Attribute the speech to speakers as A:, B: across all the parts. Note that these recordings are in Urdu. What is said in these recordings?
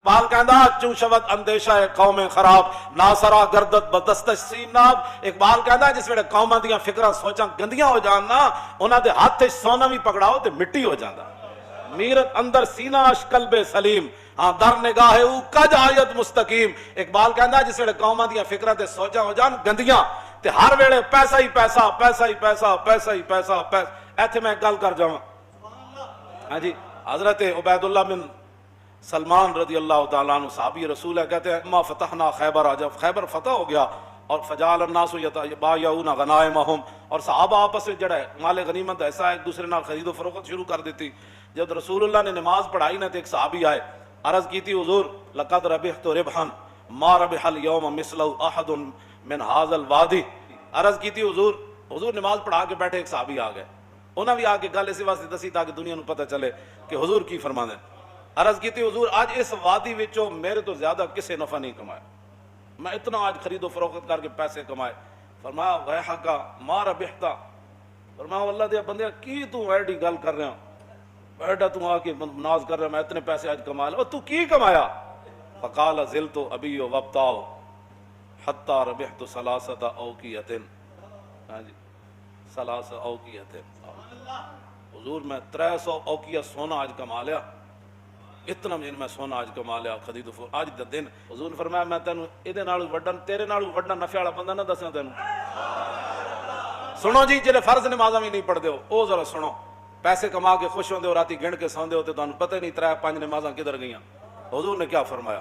A: اقبال کہندا چوں شود اندیشہ قوم خراب ناسرا گردت بدستش سیناب. اقبال کہندا جس ویلے قوماں دیاں فکراں سوچاں گندیاں ہو جان نا انہاں دے ہاتھ وچ سونا بھی پکڑاؤ تے مٹی ہو جاندا. میرت اندر سینہ اش قلب سلیم ہاں در نگاہ او کج آیت مستقیم. اقبال کہندا جس ویلے قوماں دیاں فکراں تے سوچاں ہو جان گندیاں تے ہر ویلے پیسہ ہی پیسہ پیسہ ہی پیسہ پیسہ ہی پیسہ پیسہ. ایتھے میں گل کر جاواں. ہاں جی حضرت عبید اللہ بن سلمان رضی اللہ تعالیٰ عنہ صحابی رسول ہے، کہتے ہیں ما فتحنا خیبر، جب خیبر فتح ہو گیا اور فجعل الناس یتبایعون غنائمہم، اور صحابہ آپس میں جڑا ہے مال غنیمت ایسا ایک دوسرے نال خرید و فروخت شروع کر دیتی. جب رسول اللہ نے نماز پڑھائی نا تو ایک صحابی آئے، عرض کی تھی حضور لقد ربحت ربحا ما ربح اليوم مثلہ احد من هذا الوادی. عرض کی تھی حضور نماز پڑھا کے بیٹھے ایک صحابی آ گئے، انہوں بھی آ کے گل اسی واسطے دسی تاکہ دنیا کو پتہ چلے کہ حضور کی فرمانے. عرض کی تھی حضور آج اس وادی وچوں میرے تو زیادہ کسے نفع نہیں کمایا، میں اتنا آج خرید و فروخت کر کے پیسے کمائے. فرمایا ویحک ما ربحتا، فرمایا واللہ دے بندے کی تو ایڈی گل کر رہا ایڈا تو آ کے ناز کر رہا میں اتنے پیسے آج کما لیا، تو کی کمایا؟ فقال زلت ابی وابتاؤ حتی ربحت ثلاثۃ اوقیۃ. ہاں جی ثلاث اوقیۃ. حضور میں 300 اوقیہ سونا آج کما لیا، اتنا میں سونا آج کما لیا خرید و آج دا دن. حضور نے فرمایا میں تینوں ایدے نالوں وڈا تیرے نالوں وڈا نفع والا بندہ نہ دساں تینوں. سنو جی جڑے فرض نمازاں بھی نہیں پڑھدے ہو او ذرا سنو، پیسے کما کے خوش ہوندے ہو راتی گن کے سوندے ہو تے تانوں پتہ نہیں 3-5 نمازاں کدھر گئیاں. حضور نے کیا فرمایا؟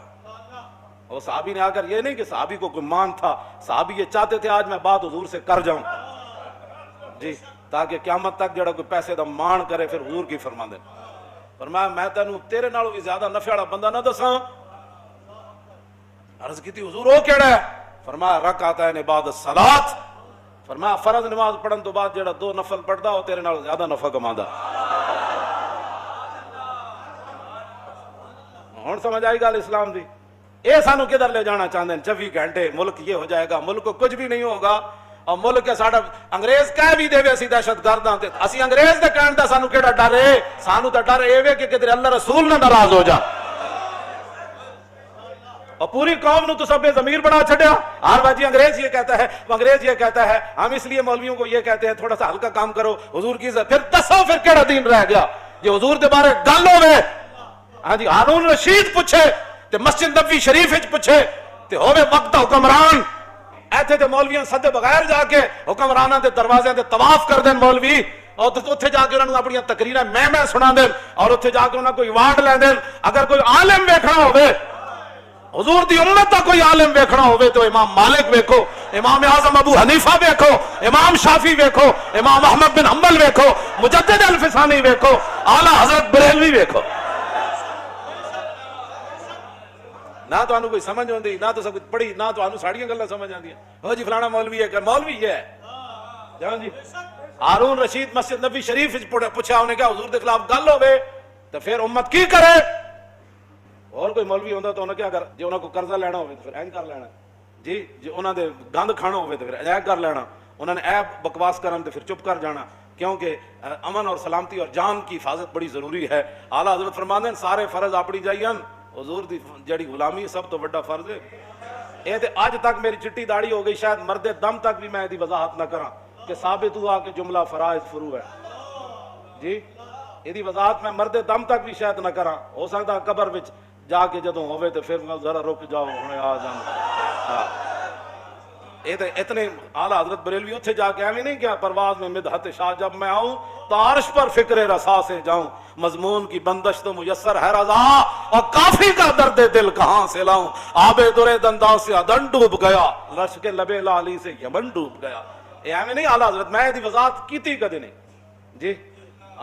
A: اور صحابی نے آ کر یہ نہیں کہ صحابی کو کوئی مان تھا، صحابی یہ چاہتے تھے آج میں بات حضور سے کر جاؤں جی تاکہ قیامت تک جڑا کوئی پیسے دا مان کرے پھر حضور کی فرما دے. فرمایا میں تینوں تیرے نالوں بھی زیادہ نفع والا بندہ نہ دساں. عرض کی تھی حضور وہ کیڑا ہے؟ فرمایا رکعتین بعد الصلاۃ. فرمایا فرض نماز پڑھن تو بعد جڑا 2 نفل پڑھدا وہ تیرے نالوں زیادہ نفع کماندا. ہن سمجھ آئی گل اسلام دی؟ اے سانو کدھر لے جانا چاہتے ہیں؟ 24 گھنٹے ملک یہ ہو جائے گا، ملک کو کچھ بھی نہیں ہوگا. اور ملک ساڈا انگریز کہہ بھی دے اسی دہشت گرد ہاں تے اسی انگریز دے کہن دا سانو کیڑا ڈر ہے؟ سانو تے ڈر اے وے کہ کدھر اللہ رسول نہ ناراض ہو جا. اور پوری قوم نو تو سب ضمیر بنا چھڈیا. ہر باجی انگریز یہ کہتا ہے، انگریز یہ کہتا ہے، ہم اس لیے مولویوں کو یہ کہتے ہیں تھوڑا سا ہلکا کام کرو حضور کی عزت. پھر دسو پھر کیڑا دین رہ گیا جو حضور دے بارے گل ہوے؟ ہاں جی ہارون رشید پوچھے تے مسجد نبوی شریف وچ پوچھے تے ہوے وقت دا حکمران ایتھے تے مولویاں سدے بغیر جا کے حکمراناں دے دروازے تے طواف کر دین مولوی، اور اتھے جا کے انہاں نوں اپنی تقریراں میں سنا دین اور اتھے جا کے انہاں کوئی ایوارڈ لے دین. اگر کوئی عالم ویکھنا ہوے حضور دی امت دا کوئی عالم ویکھنا ہوے تو امام مالک ویکھو، امام اعظم ابو حنیفہ ویکھو، امام شافعی ویکھو، امام احمد بن حنبل ویکھو، مجدد الفسانی ویکھو، اعلی حضرت بریلوی ویکھو. نہ تو انہوں کوئی سمجھ ہوندی، نہ تو سب کچھ پڑھی، نہ تو انہوں ساڑیاں گلیں سمجھ آندی ہیں. ہو جی فلانا مولوی ہے کہ مولوی یہ ہے. جان جی ہارون رشید مسجد نبی شریف پوچھا انہیں کیا حضور دے خلاف گل ہوے تو پھر امت کی کرے؟ اور کوئی مولوی ہوندا تو انہیں کیا کر، جی انہوں کو قرضہ لینا ہوئے تو پھر این کر لینا جی، جی انہوں نے گند کھانا ہوئے تو پھر این کر لینا، انہوں نے ایب بکواس کرن تو پھر چپ کر جانا، کیونکہ امن اور سلامتی اور جان کی حفاظت بڑی ضروری ہے. اعلیٰ حضرت فرماندے ہیں سارے فرض اپنی جائیں حضور دی جڑی غلامی سب تو بڑا فرض ہے. اے تے آج تک میری چٹی داڑھی ہو گئی، شاید مرد دم تک بھی میں دی وضاحت نہ کراں کہ ثابت ہوا کہ جملہ فرائض فرو ہے جی. یہ دی وضاحت میں مرد دم تک بھی شاید نہ کراں. ہو سکتا قبر وچ جا کے جدوں ہوئے تو پھر میں ذرا رک جاؤ ہنے آ جاؤں. یہ تے اتنے اعلیٰ حضرت بریلوی اتھے جا کے ایویں نہیں کیا پرواز میں مدحت شاہ جب میں آؤں تو عرش پر فکر رسا سے جاؤں، مضمون کی بندش تو میسر ہے رضا اور کافی کا درد دل کہاں سے لاؤں. آب در دنداں سے ادن ڈوب گیا، رش کے لبے لالی سے یمن ڈوب گیا. یہ ایویں نہیں اعلیٰ حضرت میں دی وضاحت کیتی کدے نہیں جی.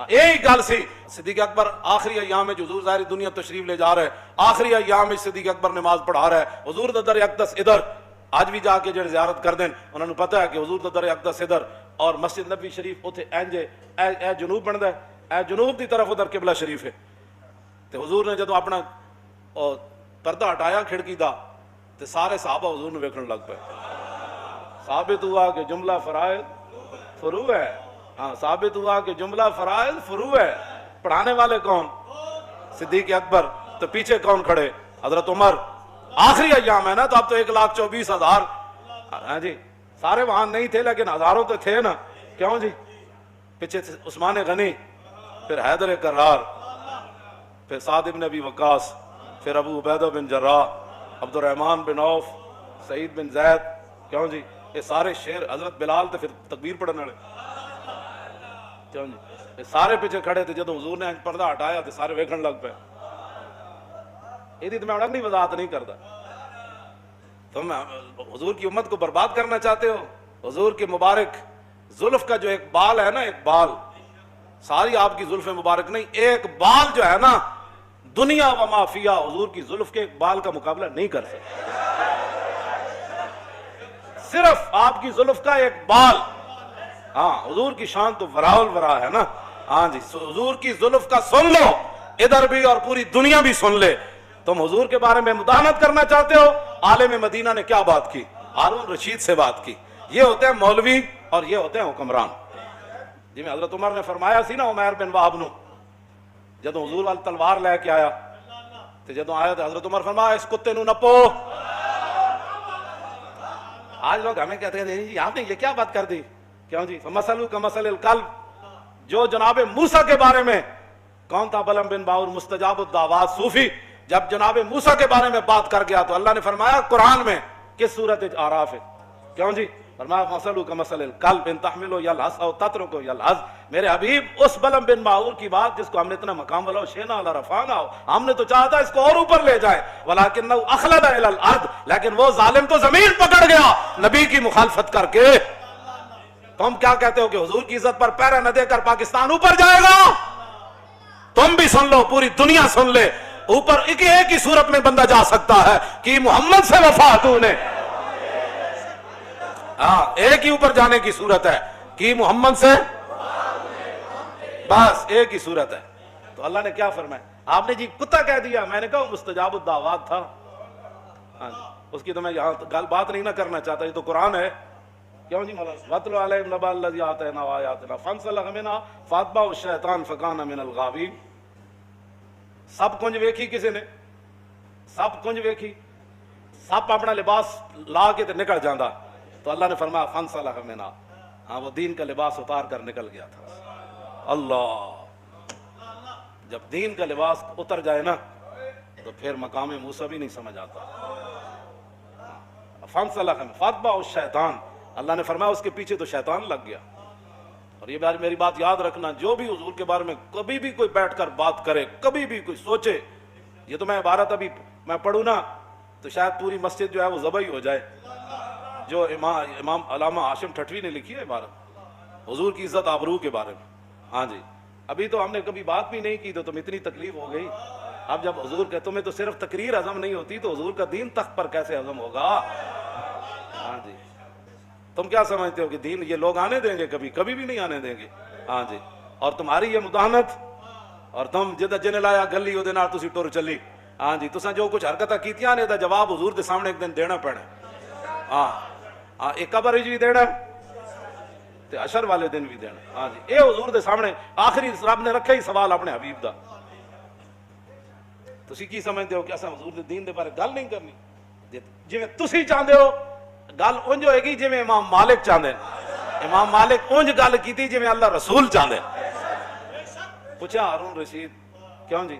A: یہی گل سی صدیق اکبر آخری ایام میں حضور ظاہری دنیا تشریف لے جا رہے، آخری ایام میں صدیق اکبر نماز پڑھا رہا ہے. حضور دا در اقدس ادھر، آج بھی جا کے جڑے زیارت کر دیں انہوں نے پتہ ہے کہ حضور دا در اقدس ادھر اور مسجد نبوی شریف اتھے اینجے اے جنوب بندا ہے، اے جنوب دی طرف ادھر قبلہ شریف ہے. تے حضور نے جدوں اپنا پردہ ہٹایا کھڑکی دا تے سارے صحابہ حضور نے ویکھن لگ پے. ثابت ہوا کہ جملہ فرائض فرو ہے. ہاں ثابت ہوا کہ جملہ فرائض فرو ہے. پڑھانے والے کون؟ صدیق اکبر. تو پیچھے کون کھڑے؟ حضرت عمر آخری ایام ہے نا، تو اب تو 1,24,000 ہاں جی سارے وہاں نہیں تھے لیکن ہزاروں تو تھے نا، کیوں جی؟ پیچھے سے عثمان غنی، پھر حیدر کرار، پھر سعد بن ابی وقاص، پھر ابو عبیدہ بن جراح، عبد الرحمن بن عوف، سعید بن زید، کیوں جی؟ یہ سارے شیر، حضرت بلال تو پھر تکبیر پڑھنے والے، کیوں جی؟ یہ سارے پیچھے کھڑے تھے، جب حضور نے پردہ ہٹایا تو سارے ویکھن لگ پے۔ یہ میں اپنی وضاحت نہیں کرتا۔ تم حضور کی امت کو برباد کرنا چاہتے ہو؟ حضور کے مبارک زلف کا جو ایک بال ہے نا، ایک بال، ساری آپ کی زلف مبارک نہیں، ایک بال جو ہے نا، دنیا و ما فیہا حضور کی زلف کے ایک بال کا مقابلہ نہیں کر سکتا۔ صرف آپ کی زلف کا ایک بال، ہاں حضور کی شان تو ورا الورا ہے نا۔ ہاں جی حضور کی زلف کا سن لو، ادھر بھی اور پوری دنیا بھی سن لے۔ تم حضور کے بارے میں مداحنت کرنا چاہتے ہو؟ عالم مدینہ نے کیا بات کی؟ ہارون رشید سے بات کی۔ یہ ہوتے ہیں مولوی اور یہ ہوتے ہیں حکمران۔ جی میں حضرت عمر نے فرمایا سی نا عمیر بن وہب نو، جب حضور والی تلوار لے کے آیا تو جب آیا تو حضرت عمر فرمایا اس کتے نو نپو۔ آج لوگ ہمیں کہتے ہیں جی آپ نے یہ کیا بات کر دی، کیوں جی؟ فمثلہ کمثل الکلب، جو جناب موسیٰ کے بارے میں، کون تھا بلم بن باور مستجاب الدعوات صوفی، جب جناب موسیٰ کے بارے میں بات کر گیا تو اللہ نے فرمایا قرآن میں کس سورت اعراف ہے، کیوں جی؟ فرمایا مثل کمثل الکلب ان تحمل یلہث او تترک یلہث۔ میرے حبیب اس بلم بن باور کی بات جس کو ہم نے اتنا مقام والا شینا والا رفعنا ہو، ہم نے تو چاہا تھا اس کو اور اوپر لے جائے، ولکنہ اخلد الی الارض، لیکن وہ ظالم تو زمین پکڑ گیا نبی کی مخالفت کر کے۔ تم کیا کہتے ہو کہ حضور کی عزت پر پیرا نہ دے کر پاکستان اوپر جائے گا؟ تم بھی سن لو، پوری دنیا سن لے، اوپر ایک ہی صورت میں بندہ جا سکتا ہے کہ محمد سے وفا تو نے، ہاں ایک ہی اوپر جانے کی صورت ہے کہ محمد سے، بس ایک ہی صورت ہے۔ تو اللہ نے کیا فرمایا؟ آپ نے جی کتا کہہ دیا، میں نے کہا مستجاب الدعوات تھا، ہاں جی اس کی تو میں یہاں گل بات نہیں نہ کرنا چاہتا، یہ تو قرآن ہے، کیوں جی؟ مولانا وَاتْلُ عَلَيْهِمْ نَبَأَ الَّذِي آتَيْنَاهُ آيَاتِنَا فَانْسَلَخَ مِنْهَا فَأَتْبَعَهُ الشَّيْطَانُ فَكَانَ مِنَ الْغَاوِينَ۔ سب کنج ویکھی کسی نے، سب کنج ویکھی، سب اپنا لباس لا کے تے نکل جاندا، تو اللہ نے فرمایا فَانْسَلَخَ مِنْهَا، ہاں وہ دین کا لباس اتار کر نکل گیا تھا۔ اللہ، جب دین کا لباس اتر جائے نا تو پھر مقام موسیٰ بھی نہیں سمجھ آتا۔ فَانْسَلَخَ مِنْهَا فَأَتْبَعَهُ الشَّيْطَانُ، اللہ نے فرمایا اس کے پیچھے تو شیطان لگ گیا۔ اور یہ میری بات یاد رکھنا، جو بھی حضور کے بارے میں کبھی بھی کوئی بیٹھ کر بات کرے، کبھی بھی کوئی سوچے، یہ تو میں عبارت ابھی میں پڑھوں نا تو شاید پوری مسجد جو ہے وہ ذبح ہی ہو جائے، جو امام علامہ ہاشم ٹھٹوی نے لکھی ہے عبارت حضور کی عزت آبرو کے بارے میں۔ ہاں جی ابھی تو ہم نے کبھی بات بھی نہیں کی تو تم اتنی تکلیف ہو گئی، اب جب حضور کہ تمہیں تو صرف تقریر ہضم نہیں ہوتی تو حضور کا دین تخت پر کیسے ہضم ہوگا؟ ہاں جی تم کیا سمجھتے ہو کہ دین یہ لوگ آنے دیں گے؟ کبھی کبھی بھی نہیں آنے دیں گے۔ ہاں جی اور تمہاری یہ مداحنت، اور تم جدہ جن لایا گلی وہ نال تسی ٹر چلی، ہاں جی تساں جو کچھ حرکتاں کیتیاں نے دا جواب حضور دے سامنے ایک دن دینا پینا۔ ہاں ہاں ایک قبر وچ بھی دینا تے عشر والے دن بھی دینا۔ ہاں جی اے حضور دے سامنے آخری رب نے رکھا ہی سوال اپنے حبیب دا۔ تسی کی سمجھتے ہو کہ اساں حضور دے دین دے بارے گل نہیں کرنی؟ جویں تسی چاہندے ہو گل انج ہوئے گی جویں امام مالک چاہندے، امام مالک انج گل کیتی جویں اللہ رسول چاہندے۔ پوچھا ہارون رشید کیوں جی؟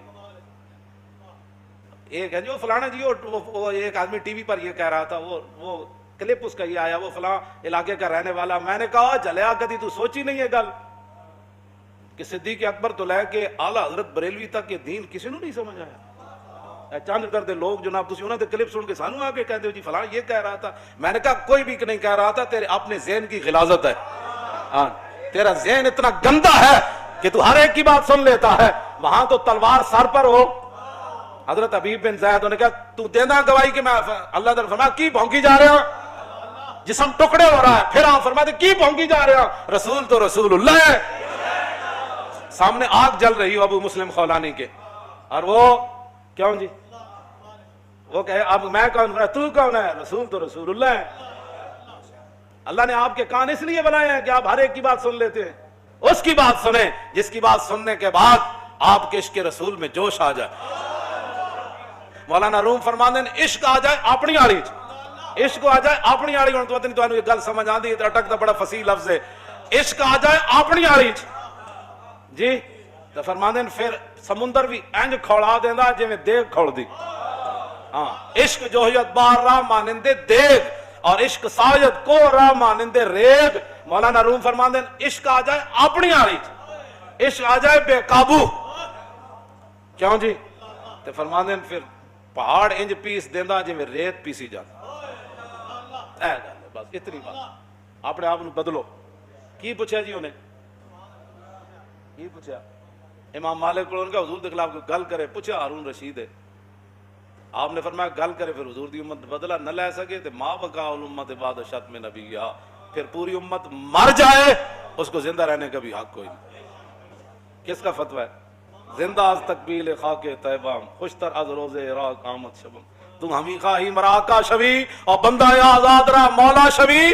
A: ایک ہے جو فلانا جی وہ ایک آدمی ٹی وی پر یہ کہہ رہا تھا، وہ کلپ اس کا یہ آیا، وہ فلاں علاقے کا رہنے والا۔ میں نے کہا جلیا کدی تو سوچی نہیں ہے گل کہ صدیق اکبر تو لے کے اعلیٰ حضرت بریلوی تک یہ دین کسی نے نہیں سمجھ آیا؟ چند کردے لوگ جناب تسی انہوں نے کلپ سن کے سانو آ کے کہتے ہو جی فلاں یہ کہہ رہا تھا۔ میں نے کہا کوئی بھی نہیں کہہ رہا تھا، تیرے اپنے ذہن کی غلاظت ہے۔ ہاں تیرا ذہن اتنا گندا ہے کہ تو ہر ایک کی بات سن لیتا ہے۔ وہاں تو تلوار سر پر ہو، حضرت حبیب بن زید نے کہا تو دینا گواہی کہ میں اللہ تعالیٰ فرمایا کی بھونکی جا رہے ہو، جسم ٹکڑے ہو رہا ہے، پھر آپ فرماتے کی بھونکی جا رہے ہو، رسول تو رسول اللہ ہے۔ سامنے آگ جل رہی ہو ابو مسلم خولانی کے، اور وہ کیوں جی وہ کہے اب میں کون ہوں، تو کون ہے؟ رسول تو رسول اللہ ہے۔ اللہ نے آپ کے کان اس لیے بنائے ہیں کہ آپ ہر ایک کی بات سن لیتے ہیں۔ اس کی بات سنیں جس کی بات سننے کے بعد آپ کے عشق رسول میں جوش آ جائے۔ مولانا روم فرماندے نے عشق آ جائے اپنی آڑی چ، عشق آ جائے اپنی آڑی. ہن تو پتہ نہیں تانوں یہ گل سمجھ آندی ہے، اٹکدا بڑا فصیح لفظ ہے. عشق آ جائے اپنی آڑی چ جی تو فرماندے نے پھر سمندر بھی انج کھولا دیندا جویں دیگ کھول دی. ہاں عشق جوہیت بار راہ مانندے دیگ اور عشق ساجد کو راہ مانندے ریگ. مولانا روم فرماندے نے عشق آ جائے اپنی آڑی چ، عشق آ جائے بے قابو. کیوں جی؟ تے فرماندے نے پھر پہاڑ انج پیس دیندا جویں ریت پیسی جاتی. اے گل ہے بس اتنی بات. اپنے آپ بدلو. کی پوچھا جی انہیں؟ کی پوچھا؟ امام مالک کو ان کا حضور کے خلاف گل کرے، پوچھا ہارون رشید ہے. آپ نے فرمایا گل کرے پھر حضور دی امت بدلہ نہ لے سکے تو ما بقا الامت بعد شتم نبیہا، پھر پوری امت مر جائے اس کو زندہ رہنے کا بھی حق کوئی نہیں. کس کا فتویٰ ہے؟ زندہ از تقبیل خاک طیبہ، خوشتر از روز عراق آمد شبم. تم ہمیں خواہی مراکا شوی اور بندہ یا آزاد رہا مولا شوی.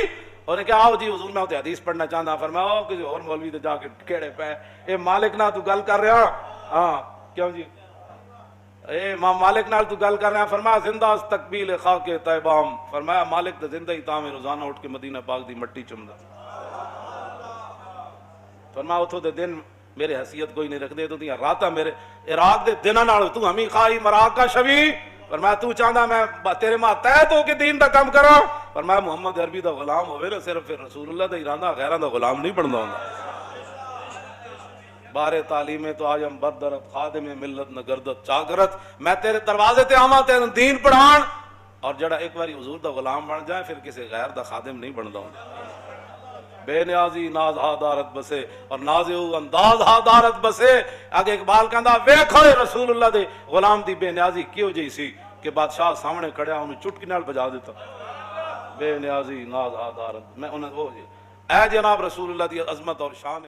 A: اور نے کہا آؤ جی حضور میں ہوتے حدیث پڑھنا چاہتا. فرمایا آؤ کسی اور مولوی تو جا کے کیڑے پہ اے مالک نہ تو گل کر رہا. ہاں کیوں جی؟ اے امام مالک نال تو گل کر رہا. فرمایا زندہ از تقبیل خاک طیبام. فرمایا مالک تو زندہ ہی تھا میں روزانہ اٹھ کے مدینہ پاک دی مٹی چمدا. فرمایا اتھو دے دن میرے حیثیت کوئی نہیں رکھ دے تو دیا راتا میرے عراق دے دنہ نال تو ہمیں خواہی مراکا شوی. فرمایا تو چاہتا میں تیرے ماں تحت ہو کے دین دا کام کرا. فرمایا محمد عربی دا غلام ہوئے نا صرف پھر رسول اللہ دا ارادہ غیران دا غلام نہیں بندا ہوندا. بارے تعلیم تو آجم بردرت خادم ملت نہ گردت چاگرت. میں تیرے دروازے تے آواں تیرے دین پڑھان. اور جڑا ایک باری حضور دا غلام بن جائے پھر کسی غیر دا خادم نہیں بندا ہوندا. بے نیازی ناز ہا دارت بسے اور ناز او انداز ہا دارت بسے. اگے اقبال کہندا ویکھو رسول اللہ دے غلام دی بے نیازی کیوں جئی سی کہ بادشاہ سامنے کھڑیا انہوں چٹکی نال بجا دیتا. بے نیازی ناز ہا دارت. میں انہوں اے جناب رسول اللہ دی عظمت اور شان